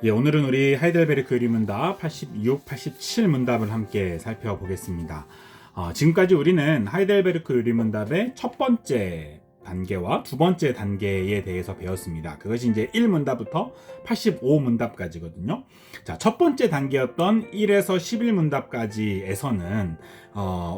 오늘은 우리 하이델베르크 유리문답 86, 87 문답을 함께 살펴보겠습니다. 지금까지 우리는 하이델베르크 유리문답의 첫 번째 단계와 두 번째 단계에 대해서 배웠습니다. 그것이 이제 1문답부터 85문답까지거든요. 자, 첫 번째 단계였던 1에서 11문답까지에서는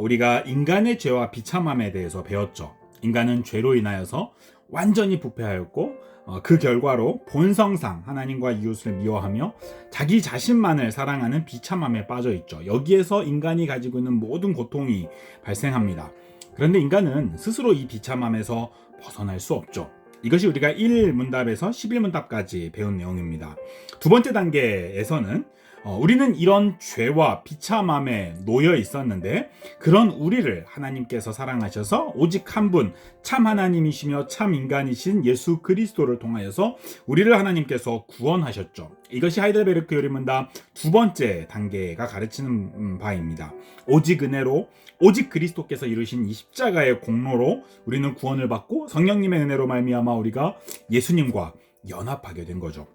우리가 인간의 죄와 비참함에 대해서 배웠죠. 인간은 죄로 인하여서 완전히 부패하였고 그 결과로 본성상 하나님과 이웃을 미워하며 자기 자신만을 사랑하는 비참함에 빠져 있죠. 여기에서 인간이 가지고 있는 모든 고통이 발생합니다. 그런데 인간은 스스로 이 비참함에서 벗어날 수 없죠. 이것이 우리가 1문답에서 11문답까지 배운 내용입니다. 두 번째 단계에서는 우리는 이런 죄와 비참함에 놓여 있었는데 그런 우리를 하나님께서 사랑하셔서 오직 한 분 참 하나님이시며 참 인간이신 예수 그리스도를 통하여서 우리를 하나님께서 구원하셨죠. 이것이 하이델베르크 요리문답 두 번째 단계가 가르치는 바입니다. 오직 은혜로 오직 그리스도께서 이루신 이 십자가의 공로로 우리는 구원을 받고 성령님의 은혜로 말미암아 우리가 예수님과 연합하게 된 거죠.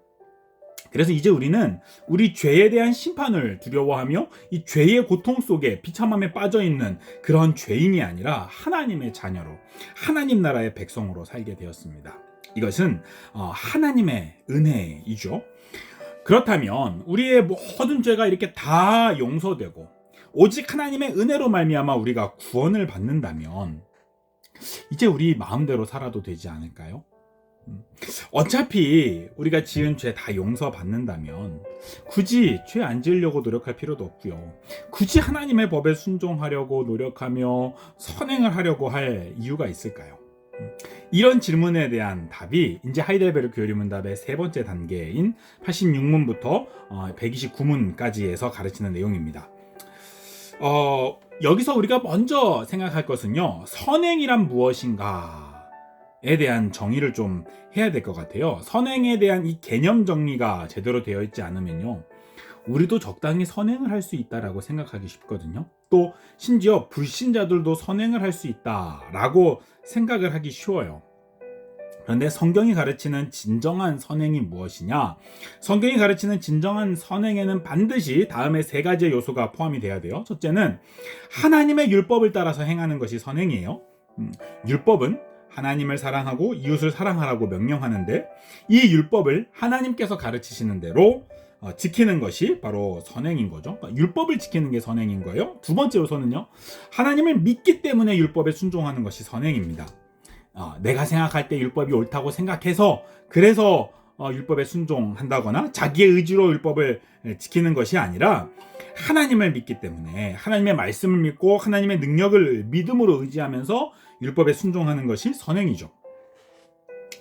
그래서 이제 우리는 우리 죄에 대한 심판을 두려워하며 이 죄의 고통 속에 비참함에 빠져있는 그런 죄인이 아니라 하나님의 자녀로 하나님 나라의 백성으로 살게 되었습니다. 이것은 하나님의 은혜이죠. 그렇다면 우리의 모든 죄가 이렇게 다 용서되고 오직 하나님의 은혜로 말미암아 우리가 구원을 받는다면 이제 우리 마음대로 살아도 되지 않을까요? 어차피 우리가 지은 죄 다 용서받는다면 굳이 죄 안 지으려고 노력할 필요도 없고요. 굳이 하나님의 법에 순종하려고 노력하며 선행을 하려고 할 이유가 있을까요? 이런 질문에 대한 답이 이제 하이델베르크 요리문답의 세 번째 단계인 86문부터 129문까지에서 가르치는 내용입니다. 여기서 우리가 먼저 생각할 것은요, 선행이란 무엇인가 에 대한 정의를 좀 해야 될 것 같아요. 선행에 대한 이 개념 정리가 제대로 되어 있지 않으면요, 우리도 적당히 선행을 할 수 있다라고 생각하기 쉽거든요. 또 심지어 불신자들도 선행을 할 수 있다라고 생각을 하기 쉬워요. 그런데 성경이 가르치는 진정한 선행이 무엇이냐? 성경이 가르치는 진정한 선행에는 반드시 다음에 세 가지의 요소가 포함이 돼야 돼요. 첫째는 하나님의 율법을 따라서 행하는 것이 선행이에요. 율법은 하나님을 사랑하고 이웃을 사랑하라고 명령하는데 이 율법을 하나님께서 가르치시는 대로 지키는 것이 바로 선행인 거죠. 그러니까 율법을 지키는 게 선행인 거예요. 두 번째 요소는요, 하나님을 믿기 때문에 율법에 순종하는 것이 선행입니다. 내가 생각할 때 율법이 옳다고 생각해서 그래서 율법에 순종한다거나 자기의 의지로 율법을 지키는 것이 아니라 하나님을 믿기 때문에 하나님의 말씀을 믿고 하나님의 능력을 믿음으로 의지하면서 율법에 순종하는 것이 선행이죠.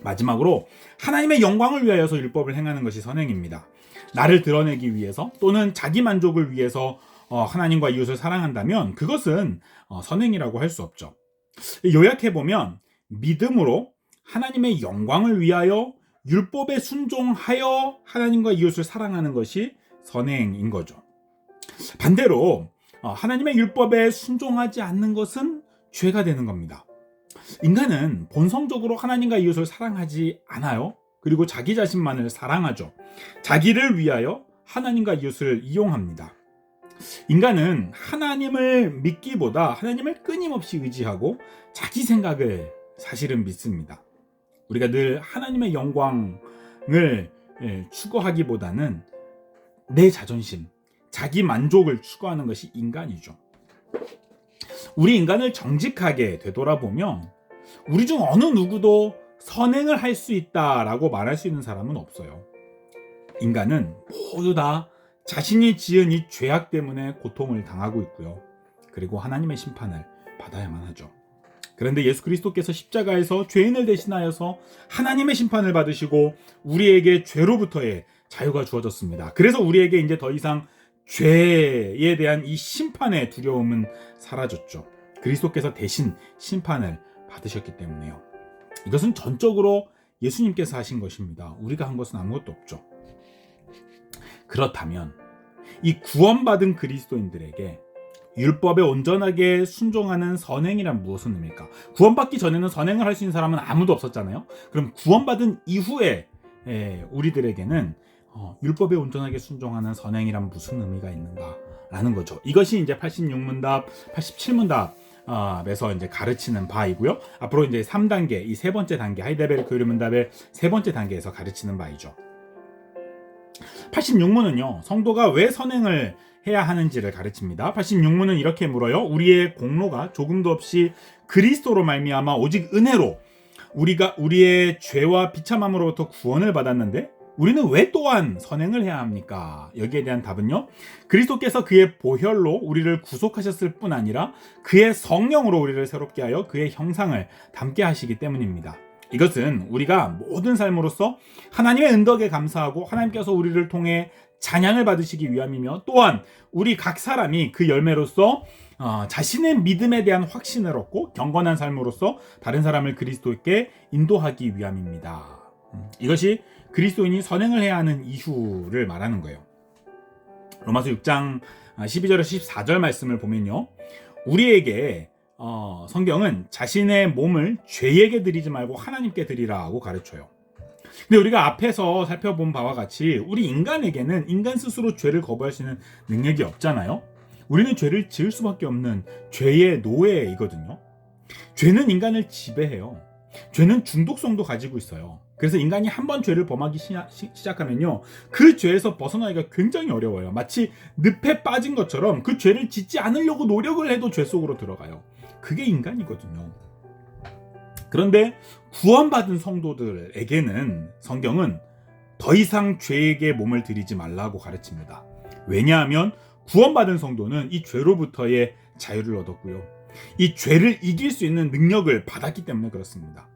마지막으로 하나님의 영광을 위하여서 율법을 행하는 것이 선행입니다. 나를 드러내기 위해서 또는 자기 만족을 위해서 하나님과 이웃을 사랑한다면 그것은 선행이라고 할 수 없죠. 요약해보면 믿음으로 하나님의 영광을 위하여 율법에 순종하여 하나님과 이웃을 사랑하는 것이 선행인 거죠. 반대로 하나님의 율법에 순종하지 않는 것은 죄가 되는 겁니다. 인간은 본성적으로 하나님과 이웃을 사랑하지 않아요. 그리고 자기 자신만을 사랑하죠. 자기를 위하여 하나님과 이웃을 이용합니다. 인간은 하나님을 믿기보다 하나님을 끊임없이 의지하고 자기 생각을 사실은 믿습니다. 우리가 늘 하나님의 영광을 추구하기보다는 내 자존심, 자기 만족을 추구하는 것이 인간이죠. 우리 인간을 정직하게 되돌아보면 우리 중 어느 누구도 선행을 할 수 있다라고 말할 수 있는 사람은 없어요. 인간은 모두 다 자신이 지은 이 죄악 때문에 고통을 당하고 있고요. 그리고 하나님의 심판을 받아야만 하죠. 그런데 예수 그리스도께서 십자가에서 죄인을 대신하여서 하나님의 심판을 받으시고 우리에게 죄로부터의 자유가 주어졌습니다. 그래서 우리에게 이제 더 이상 죄에 대한 이 심판의 두려움은 사라졌죠. 그리스도께서 대신 심판을 받으셨기 때문에요. 이것은 전적으로 예수님께서 하신 것입니다. 우리가 한 것은 아무것도 없죠. 그렇다면 이 구원받은 그리스도인들에게 율법에 온전하게 순종하는 선행이란 무엇은 의미일까? 구원받기 전에는 선행을 할 수 있는 사람은 아무도 없었잖아요. 그럼 구원받은 이후에 우리들에게는 율법에 온전하게 순종하는 선행이란 무슨 의미가 있는가라는 거죠. 이것이 이제 86문답, 87문답에서 이제 가르치는 바이고요. 앞으로 이제 3단계, 이 세 번째 단계, 하이델베르크 율문답의 세 번째 단계에서 가르치는 바이죠. 86문은요, 성도가 왜 선행을 해야 하는지를 가르칩니다. 86문은 이렇게 물어요. 우리의 공로가 조금도 없이 그리스도로 말미암아 오직 은혜로 우리의 죄와 비참함으로부터 구원을 받았는데 우리는 왜 또한 선행을 해야 합니까? 여기에 대한 답은요, 그리스도께서 그의 보혈로 우리를 구속하셨을 뿐 아니라 그의 성령으로 우리를 새롭게 하여 그의 형상을 닮게 하시기 때문입니다. 이것은 우리가 모든 삶으로서 하나님의 은덕에 감사하고 하나님께서 우리를 통해 찬양을 받으시기 위함이며, 또한 우리 각 사람이 그 열매로서 자신의 믿음에 대한 확신을 얻고 경건한 삶으로서 다른 사람을 그리스도께 인도하기 위함입니다. 이것이 그리스도인이 선행을 해야 하는 이유를 말하는 거예요. 로마서 6장 12절에서 14절 말씀을 보면요, 우리에게 성경은 자신의 몸을 죄에게 드리지 말고 하나님께 드리라고 가르쳐요. 근데 우리가 앞에서 살펴본 바와 같이 우리 인간에게는 인간 스스로 죄를 거부할 수 있는 능력이 없잖아요. 우리는 죄를 지을 수밖에 없는 죄의 노예이거든요. 죄는 인간을 지배해요. 죄는 중독성도 가지고 있어요. 그래서 인간이 한번 죄를 범하기 시작하면요, 그 죄에서 벗어나기가 굉장히 어려워요. 마치 늪에 빠진 것처럼 그 죄를 짓지 않으려고 노력을 해도 죄 속으로 들어가요. 그게 인간이거든요. 그런데 구원받은 성도들에게는 성경은 더 이상 죄에게 몸을 들이지 말라고 가르칩니다. 왜냐하면 구원받은 성도는 이 죄로부터의 자유를 얻었고요, 이 죄를 이길 수 있는 능력을 받았기 때문에 그렇습니다.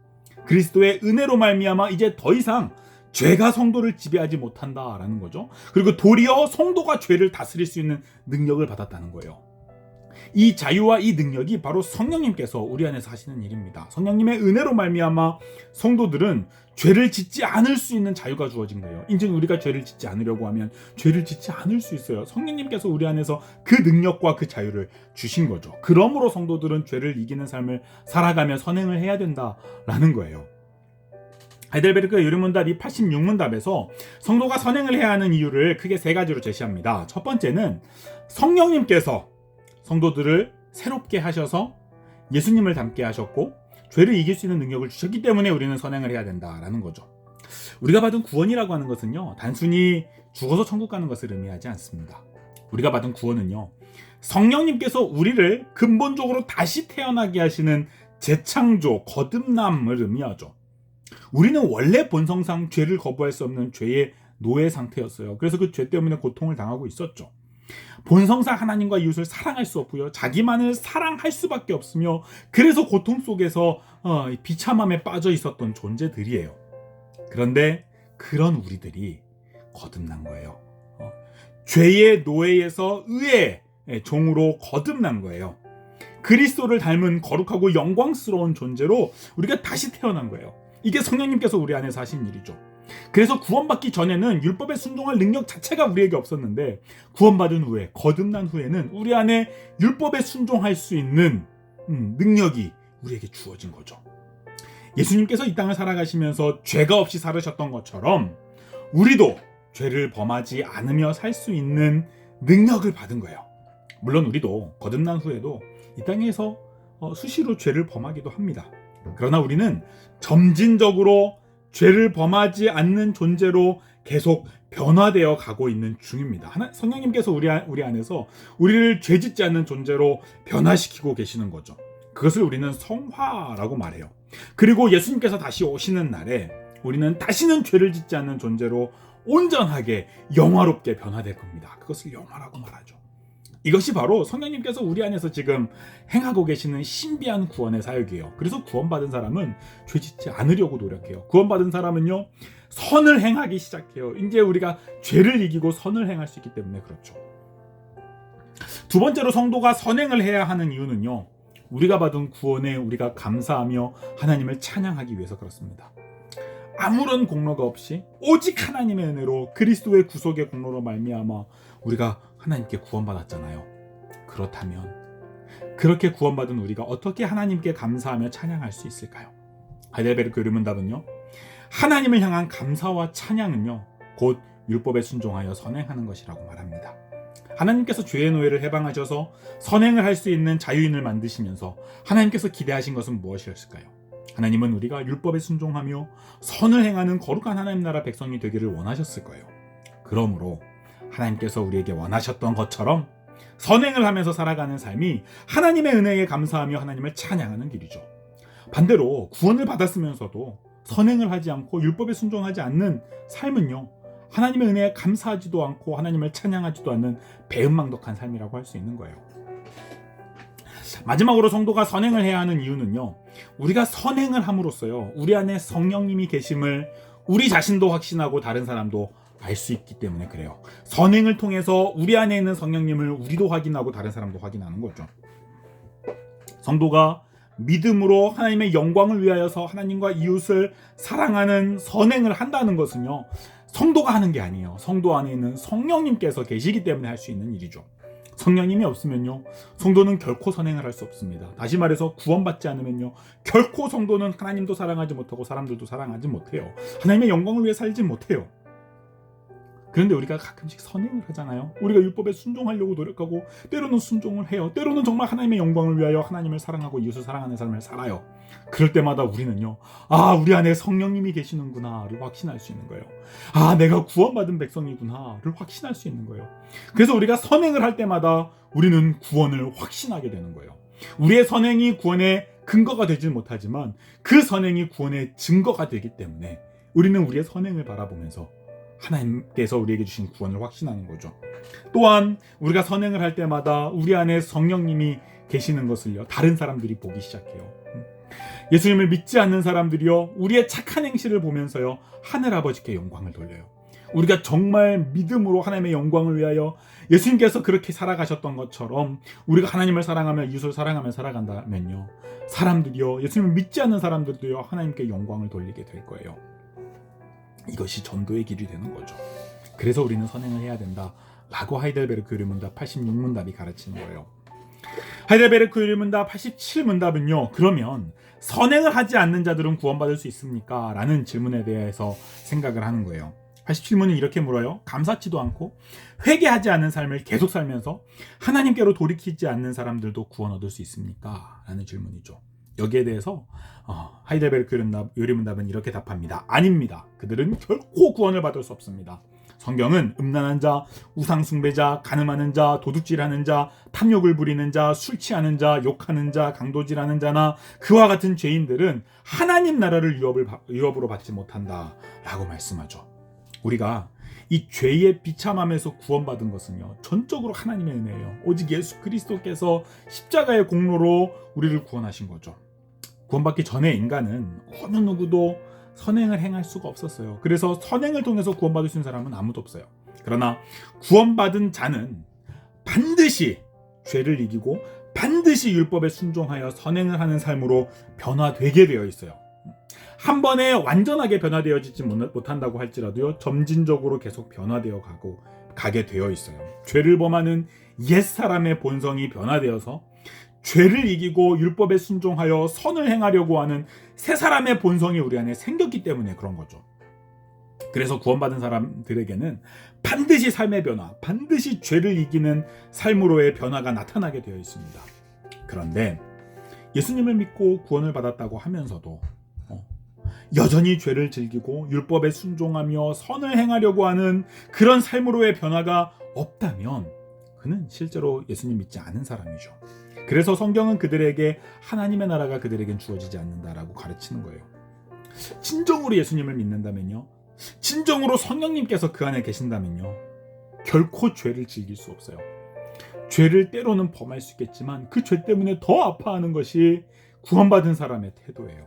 그리스도의 은혜로 말미암아 이제 더 이상 죄가 성도를 지배하지 못한다라는 거죠. 그리고 도리어 성도가 죄를 다스릴 수 있는 능력을 받았다는 거예요. 이 자유와 이 능력이 바로 성령님께서 우리 안에서 하시는 일입니다. 성령님의 은혜로 말미암아 성도들은 죄를 짓지 않을 수 있는 자유가 주어진 거예요. 인증 우리가 죄를 짓지 않으려고 하면 죄를 짓지 않을 수 있어요. 성령님께서 우리 안에서 그 능력과 그 자유를 주신 거죠. 그러므로 성도들은 죄를 이기는 삶을 살아가며 선행을 해야 된다라는 거예요. 하이델베르크 율문답 이 86문답에서 성도가 선행을 해야 하는 이유를 크게 세 가지로 제시합니다. 첫 번째는 성령님께서 성도들을 새롭게 하셔서 예수님을 닮게 하셨고 죄를 이길 수 있는 능력을 주셨기 때문에 우리는 선행을 해야 된다라는 거죠. 우리가 받은 구원이라고 하는 것은요, 단순히 죽어서 천국 가는 것을 의미하지 않습니다. 우리가 받은 구원은요, 성령님께서 우리를 근본적으로 다시 태어나게 하시는 재창조, 거듭남을 의미하죠. 우리는 원래 본성상 죄를 거부할 수 없는 죄의 노예 상태였어요. 그래서 그 죄 때문에 고통을 당하고 있었죠. 본성상 하나님과 이웃을 사랑할 수 없고요, 자기만을 사랑할 수밖에 없으며, 그래서 고통 속에서 비참함에 빠져 있었던 존재들이에요. 그런데 그런 우리들이 거듭난 거예요. 죄의 노예에서 의의 종으로 거듭난 거예요. 그리스도를 닮은 거룩하고 영광스러운 존재로 우리가 다시 태어난 거예요. 이게 성령님께서 우리 안에서 하신 일이죠. 그래서 구원받기 전에는 율법에 순종할 능력 자체가 우리에게 없었는데, 구원받은 후에, 거듭난 후에는 우리 안에 율법에 순종할 수 있는 능력이 우리에게 주어진 거죠. 예수님께서 이 땅을 살아가시면서 죄가 없이 살으셨던 것처럼 우리도 죄를 범하지 않으며 살 수 있는 능력을 받은 거예요. 물론 우리도 거듭난 후에도 이 땅에서 수시로 죄를 범하기도 합니다. 그러나 우리는 점진적으로 죄를 범하지 않는 존재로 계속 변화되어 가고 있는 중입니다. 성령님께서 우리 안에서 우리를 죄짓지 않는 존재로 변화시키고 계시는 거죠. 그것을 우리는 성화라고 말해요. 그리고 예수님께서 다시 오시는 날에 우리는 다시는 죄를 짓지 않는 존재로 온전하게 영화롭게 변화될 겁니다. 그것을 영화라고 말하죠. 이것이 바로 성령님께서 우리 안에서 지금 행하고 계시는 신비한 구원의 사역이에요. 그래서 구원받은 사람은 죄짓지 않으려고 노력해요. 구원받은 사람은요, 선을 행하기 시작해요. 이제 우리가 죄를 이기고 선을 행할 수 있기 때문에 그렇죠. 두 번째로 성도가 선행을 해야 하는 이유는요, 우리가 받은 구원에 우리가 감사하며 하나님을 찬양하기 위해서 그렇습니다. 아무런 공로가 없이 오직 하나님의 은혜로 그리스도의 구속의 공로로 말미암아 우리가 하나님께 구원받았잖아요. 그렇다면 그렇게 구원받은 우리가 어떻게 하나님께 감사하며 찬양할 수 있을까요? 하이델베르크 율문답은요, 하나님을 향한 감사와 찬양은요, 곧 율법에 순종하여 선행하는 것이라고 말합니다. 하나님께서 죄의 노예를 해방하셔서 선행을 할 수 있는 자유인을 만드시면서 하나님께서 기대하신 것은 무엇이었을까요? 하나님은 우리가 율법에 순종하며 선을 행하는 거룩한 하나님 나라 백성이 되기를 원하셨을 거예요. 그러므로 하나님께서 우리에게 원하셨던 것처럼 선행을 하면서 살아가는 삶이 하나님의 은혜에 감사하며 하나님을 찬양하는 길이죠. 반대로 구원을 받았으면서도 선행을 하지 않고 율법에 순종하지 않는 삶은요, 하나님의 은혜에 감사하지도 않고 하나님을 찬양하지도 않는 배은망덕한 삶이라고 할 수 있는 거예요. 마지막으로 성도가 선행을 해야 하는 이유는요, 우리가 선행을 함으로써요, 우리 안에 성령님이 계심을 우리 자신도 확신하고 다른 사람도 알 수 있기 때문에 그래요. 선행을 통해서 우리 안에 있는 성령님을 우리도 확인하고 다른 사람도 확인하는 거죠. 성도가 믿음으로 하나님의 영광을 위하여서 하나님과 이웃을 사랑하는 선행을 한다는 것은요, 성도가 하는 게 아니에요. 성도 안에 있는 성령님께서 계시기 때문에 할 수 있는 일이죠. 성령님이 없으면요, 성도는 결코 선행을 할 수 없습니다. 다시 말해서 구원받지 않으면요, 결코 성도는 하나님도 사랑하지 못하고 사람들도 사랑하지 못해요. 하나님의 영광을 위해 살지 못해요. 그런데 우리가 가끔씩 선행을 하잖아요. 우리가 율법에 순종하려고 노력하고 때로는 순종을 해요. 때로는 정말 하나님의 영광을 위하여 하나님을 사랑하고 이웃을 사랑하는 삶을 살아요. 그럴 때마다 우리는요, 우리 안에 성령님이 계시는구나를 확신할 수 있는 거예요. 내가 구원받은 백성이구나를 확신할 수 있는 거예요. 그래서 우리가 선행을 할 때마다 우리는 구원을 확신하게 되는 거예요. 우리의 선행이 구원의 근거가 되지는 못하지만 그 선행이 구원의 증거가 되기 때문에 우리는 우리의 선행을 바라보면서 하나님께서 우리에게 주신 구원을 확신하는 거죠. 또한 우리가 선행을 할 때마다 우리 안에 성령님이 계시는 것을요, 다른 사람들이 보기 시작해요. 예수님을 믿지 않는 사람들이요, 우리의 착한 행실을 보면서요, 하늘아버지께 영광을 돌려요. 우리가 정말 믿음으로 하나님의 영광을 위하여 예수님께서 그렇게 살아가셨던 것처럼 우리가 하나님을 사랑하며 이웃을 사랑하며 살아간다면요, 사람들이요, 예수님을 믿지 않는 사람들도요, 하나님께 영광을 돌리게 될 거예요. 이것이 전도의 길이 되는 거죠. 그래서 우리는 선행을 해야 된다 라고 하이델베르크 유리문답 86문답이 가르치는 거예요. 하이델베르크 유리문답 87문답은요, 그러면 선행을 하지 않는 자들은 구원받을 수 있습니까? 라는 질문에 대해서 생각을 하는 거예요. 87문은 이렇게 물어요. 감사치도 않고 회개하지 않는 삶을 계속 살면서 하나님께로 돌이키지 않는 사람들도 구원 얻을 수 있습니까? 라는 질문이죠. 여기에 대해서 하이델베르크 요리문답은 이렇게 답합니다. 아닙니다. 그들은 결코 구원을 받을 수 없습니다. 성경은 음란한 자, 우상숭배자, 간음하는 자, 도둑질하는 자, 탐욕을 부리는 자, 술 취하는 자, 욕하는 자, 강도질하는 자나 그와 같은 죄인들은 하나님 나라를 유업으로 받지 못한다 라고 말씀하죠. 우리가 이 죄의 비참함에서 구원받은 것은요, 전적으로 하나님의 은혜예요. 오직 예수 그리스도께서 십자가의 공로로 우리를 구원하신 거죠. 구원받기 전에 인간은 어느 누구도 선행을 행할 수가 없었어요. 그래서 선행을 통해서 구원받을 수 있는 사람은 아무도 없어요. 그러나 구원받은 자는 반드시 죄를 이기고 반드시 율법에 순종하여 선행을 하는 삶으로 변화되게 되어 있어요. 한 번에 완전하게 변화되어지지 못한다고 할지라도요, 점진적으로 계속 변화되어 가게 되어 있어요. 죄를 범하는 옛사람의 본성이 변화되어서 죄를 이기고 율법에 순종하여 선을 행하려고 하는 새 사람의 본성이 우리 안에 생겼기 때문에 그런 거죠. 그래서 구원받은 사람들에게는 반드시 삶의 변화, 반드시 죄를 이기는 삶으로의 변화가 나타나게 되어 있습니다. 그런데 예수님을 믿고 구원을 받았다고 하면서도 여전히 죄를 즐기고 율법에 순종하며 선을 행하려고 하는 그런 삶으로의 변화가 없다면 그는 실제로 예수님 믿지 않은 사람이죠. 그래서 성경은 그들에게 하나님의 나라가 그들에겐 주어지지 않는다라고 가르치는 거예요. 진정으로 예수님을 믿는다면요, 진정으로 성령님께서 그 안에 계신다면요, 결코 죄를 즐길 수 없어요. 죄를 때로는 범할 수 있겠지만 그 죄 때문에 더 아파하는 것이 구원받은 사람의 태도예요.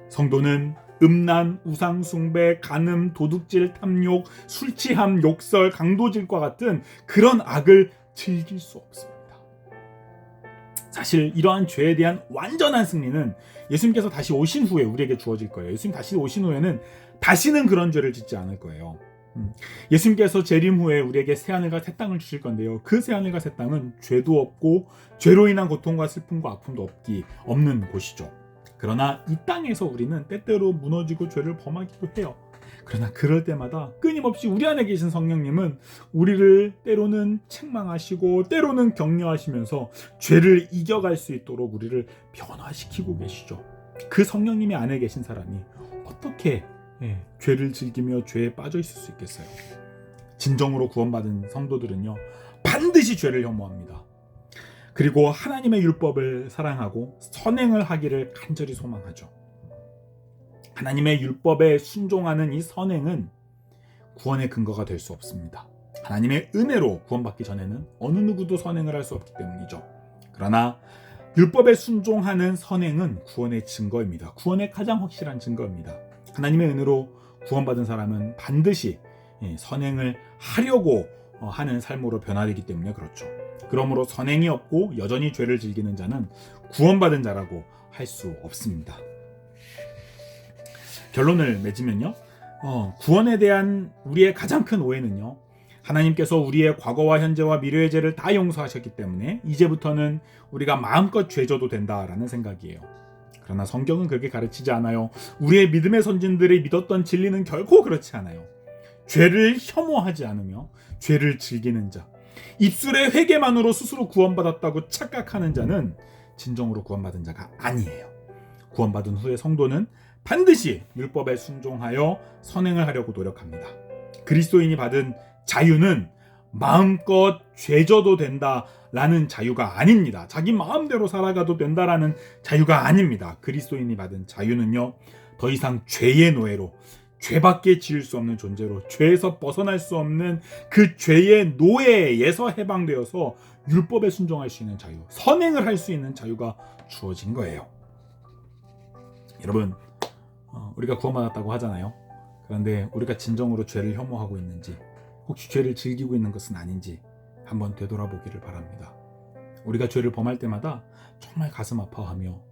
성도는 음란, 우상숭배, 간음, 도둑질, 탐욕, 술취함, 욕설, 강도질과 같은 그런 악을 즐길 수 없습니다. 사실 이러한 죄에 대한 완전한 승리는 예수님께서 다시 오신 후에 우리에게 주어질 거예요. 예수님 다시 오신 후에는 다시는 그런 죄를 짓지 않을 거예요. 예수님께서 재림 후에 우리에게 새하늘과 새 땅을 주실 건데요, 그 새하늘과 새 땅은 죄도 없고 죄로 인한 고통과 슬픔과 아픔도 없는 곳이죠. 그러나 이 땅에서 우리는 때때로 무너지고 죄를 범하기도 해요. 그러나 그럴 때마다 끊임없이 우리 안에 계신 성령님은 우리를 때로는 책망하시고 때로는 격려하시면서 죄를 이겨갈 수 있도록 우리를 변화시키고 계시죠. 그 성령님이 안에 계신 사람이 어떻게 죄를 즐기며 죄에 빠져 있을 수 있겠어요? 진정으로 구원받은 성도들은요, 반드시 죄를 혐오합니다. 그리고 하나님의 율법을 사랑하고 선행을 하기를 간절히 소망하죠. 하나님의 율법에 순종하는 이 선행은 구원의 근거가 될 수 없습니다. 하나님의 은혜로 구원받기 전에는 어느 누구도 선행을 할 수 없기 때문이죠. 그러나 율법에 순종하는 선행은 구원의 증거입니다. 구원의 가장 확실한 증거입니다. 하나님의 은혜로 구원받은 사람은 반드시 선행을 하려고 하는 삶으로 변화되기 때문에 그렇죠. 그러므로 선행이 없고 여전히 죄를 즐기는 자는 구원받은 자라고 할 수 없습니다. 결론을 맺으면요, 구원에 대한 우리의 가장 큰 오해는요, 하나님께서 우리의 과거와 현재와 미래의 죄를 다 용서하셨기 때문에 이제부터는 우리가 마음껏 죄져도 된다라는 생각이에요. 그러나 성경은 그렇게 가르치지 않아요. 우리의 믿음의 선진들이 믿었던 진리는 결코 그렇지 않아요. 죄를 혐오하지 않으며 죄를 즐기는 자, 입술의 회개만으로 스스로 구원받았다고 착각하는 자는 진정으로 구원받은 자가 아니에요. 구원받은 후에 성도는 반드시 율법에 순종하여 선행을 하려고 노력합니다. 그리스도인이 받은 자유는 마음껏 죄져도 된다라는 자유가 아닙니다. 자기 마음대로 살아가도 된다라는 자유가 아닙니다. 그리스도인이 받은 자유는요, 더 이상 죄의 노예로, 죄밖에 지을 수 없는 존재로, 죄에서 벗어날 수 없는 그 죄의 노예에서 해방되어서 율법에 순종할 수 있는 자유, 선행을 할 수 있는 자유가 주어진 거예요. 여러분, 우리가 구원받았다고 하잖아요. 그런데 우리가 진정으로 죄를 혐오하고 있는지, 혹시 죄를 즐기고 있는 것은 아닌지 한번 되돌아보기를 바랍니다. 우리가 죄를 범할 때마다 정말 가슴 아파하며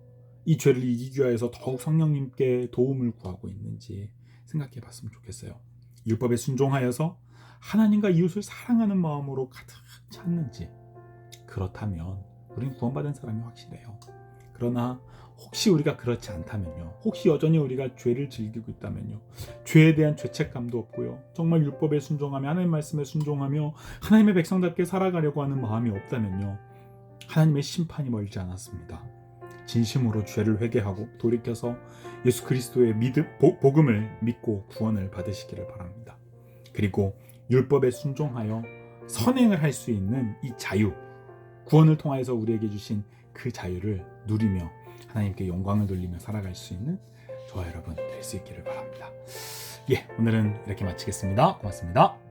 이 죄를 이기기 위해서 더욱 성령님께 도움을 구하고 있는지 생각해 봤으면 좋겠어요. 율법에 순종하여서 하나님과 이웃을 사랑하는 마음으로 가득 찼는지, 그렇다면 우리는 구원받은 사람이 확실해요. 그러나 혹시 우리가 그렇지 않다면요, 혹시 여전히 우리가 죄를 즐기고 있다면요, 죄에 대한 죄책감도 없고요, 정말 율법에 순종하며 하나님 말씀에 순종하며 하나님의 백성답게 살아가려고 하는 마음이 없다면요, 하나님의 심판이 멀지 않았습니다. 진심으로 죄를 회개하고 돌이켜서 예수 그리스도의 복음을 믿고 구원을 받으시기를 바랍니다. 그리고 율법에 순종하여 선행을 할 수 있는 이 자유, 구원을 통하여서 우리에게 주신 그 자유를 누리며 하나님께 영광을 돌리며 살아갈 수 있는 저와 여러분 될 수 있기를 바랍니다. 오늘은 이렇게 마치겠습니다. 고맙습니다.